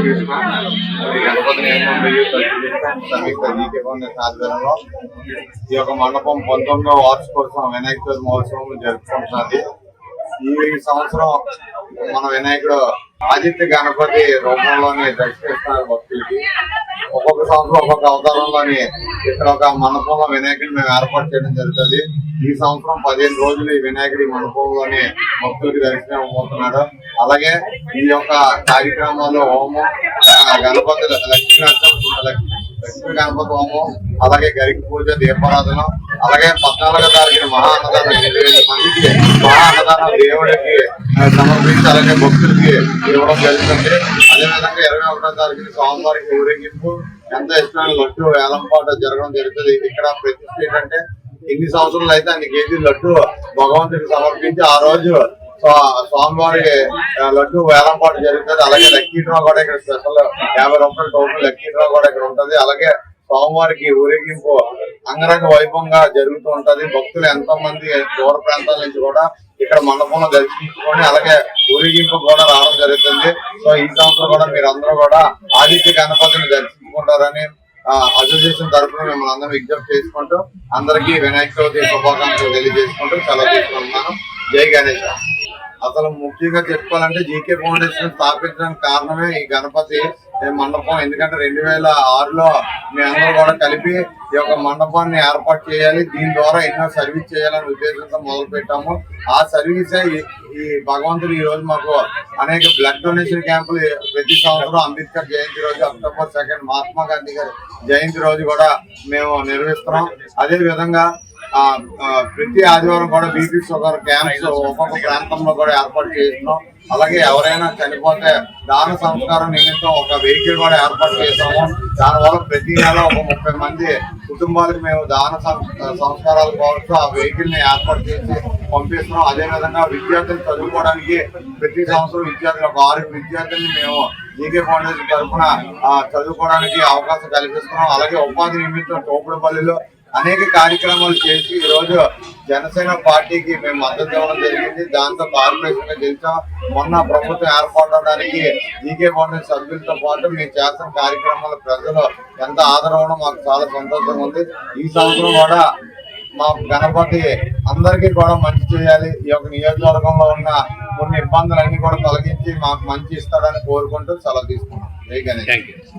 బాలకృష్ణ గణపతి సమీక్ష GK foundation ఆధ్వర్యంలో ఈ యొక్క మండపం 19వ వార్షికోత్సవం వినాయక చవితి మహోత్సవం జరుపుకుంటున్నది. ఈ సంవత్సరం మన వినాయకుడు ఆదిత్య గణపతి రూపంలోని దర్శిస్తున్నారు భక్తులకి. ఒక్కొక్క సంవత్సరం ఒక్కొక్క అవతారంలోని ఇక్కడ ఒక మండపంలో వినాయకుడిని మేము ఏర్పాటు చేయడం జరుగుతుంది. ఈ సంవత్సరం 15 రోజులు ఈ వినాయకుడి మండపంలోని భక్తులకి దర్శనం అవుతున్నాడు. అలాగే ఈ యొక్క కార్యక్రమాల్లో హోమం, గణపతి లక్ష్మీ గణపతి హోమం, అలాగే గరికి పూజ, దీపారాధన, అలాగే 14వ తారీఖున మహా అన్నదానం 2,000 మందికి మహా అన్నదానం దేవుడికి సమర్పించి అలాగే భక్తులకి ఇవ్వడం జరుగుతుంది. అదేవిధంగా 21వ తారీఖున స్వామివారికి ఊరేగింపు, ఎంత ఇష్టమైన లడ్డు వేలంపాట జరగడం జరుగుతుంది. ఇక్కడ ప్రతిష్ఠ ఏంటంటే ఎన్ని సంవత్సరాలు అయితే అన్ని కేజీ లడ్డు భగవంతుడికి సమర్పించి ఆ రోజు స్వామివారి లడ్డు వేలంపాటు జరుగుతుంది. అలాగే లక్కీ డ్రా కూడా ఇక్కడ స్పెషల్ 50 రూపాయల టోకెన్ లక్కీ డ్రా కూడా ఇక్కడ ఉంటుంది. అలాగే స్వామివారికి ఊరేగింపు అంగరంగ వైభవంగా జరుగుతూ ఉంటది. భక్తులు ఎంతో మంది దూర ప్రాంతాల నుంచి కూడా ఇక్కడ మండపంలో దర్శించుకొని అలాగే ఊరేగింపు కూడా రావడం జరుగుతుంది. సో ఈ సంవత్సరం కూడా మీరు అందరూ కూడా ఆదిత్య గణపతిని దర్శించుకుంటారని అసోసియేషన్ తరఫున మిమ్మల్ని అందరూ విజ్ఞప్తి చేసుకుంటూ అందరికీ వినాయక చవితి శుభాకాంక్షలు తెలియజేసుకుంటూ సెలవు తీసుకుంటున్నాను. జై గణేష్. అసలు ముఖ్యంగా చెప్పుకోవాలంటే జీకే ఫౌండేషన్ స్థాపించడానికి కారణమే ఈ గణపతి మండపం. ఎందుకంటే 2006లో మీ అందరూ కూడా కలిపి ఈ యొక్క మండపాన్ని ఏర్పాటు చేయాలి, దీని ద్వారా ఎన్నో సర్వీస్ చేయాలనే ఉద్దేశంతో మొదలు పెట్టాము. ఆ సర్వీసే ఈ భగవంతుడు ఈ రోజు మాకు అనేక బ్లడ్ డొనేషన్ క్యాంపులు ప్రతి సంవత్సరం అంబేద్కర్ జయంతి రోజు అక్టోబర్ 2 మహాత్మా గాంధీ గారి జయంతి రోజు కూడా మేము నిర్వహిస్తున్నాం. అదే విధంగా ప్రతి ఆదివారం కూడా బీపీ షుగర్ క్యాంప్స్ ఒక్కొక్క ప్రాంతంలో కూడా ఏర్పాటు చేస్తున్నాం. అలాగే ఎవరైనా చనిపోతే దాన సంస్కారం నిమిత్తం ఒక వెహికల్ కూడా ఏర్పాటు చేస్తాము. దానివల్ల ప్రతి నెల ఒక 30 మంది కుటుంబాలకు మేము దాన సంస్కారాల కోసం ఆ వెహికల్ ని ఏర్పాటు చేసి పంపిస్తున్నాం. అదేవిధంగా విద్యార్థులు చదువుకోవడానికి ప్రతి సంవత్సరం విద్యార్థులు ఒక 6 విద్యార్థుల్ని మేము జీకే ఫౌండేషన్ తరఫున చదువుకోవడానికి అవకాశం కల్పిస్తున్నాం. అలాగే ఉపాధి నిమిత్తం తోపుడుపల్లిలో అనేక కార్యక్రమాలు చేసి ఈ రోజు జనసేన పార్టీకి మేము మద్దతు ఇవ్వడం జరిగింది. దాంతో కార్పొరేషన్ గా గెలిచాం. మొన్న ప్రభుత్వం ఏర్పడడానికి జీకే ఫౌండేషన్ సభ్యులతో పాటు మేము చేస్తున్న కార్యక్రమాలు ప్రజలు ఎంత ఆదరవడం మాకు చాలా సంతోషంగా ఉంది. ఈ సంవత్సరం కూడా మా గణపతి అందరికీ కూడా మంచి చేయాలి, ఈ యొక్క నియోజకవర్గంలో ఉన్న కొన్ని ఇబ్బందులన్నీ కూడా తొలగించి మాకు మంచి ఇస్తాడని కోరుకుంటూ సెలవు తీసుకున్నాం. జై గణేష్.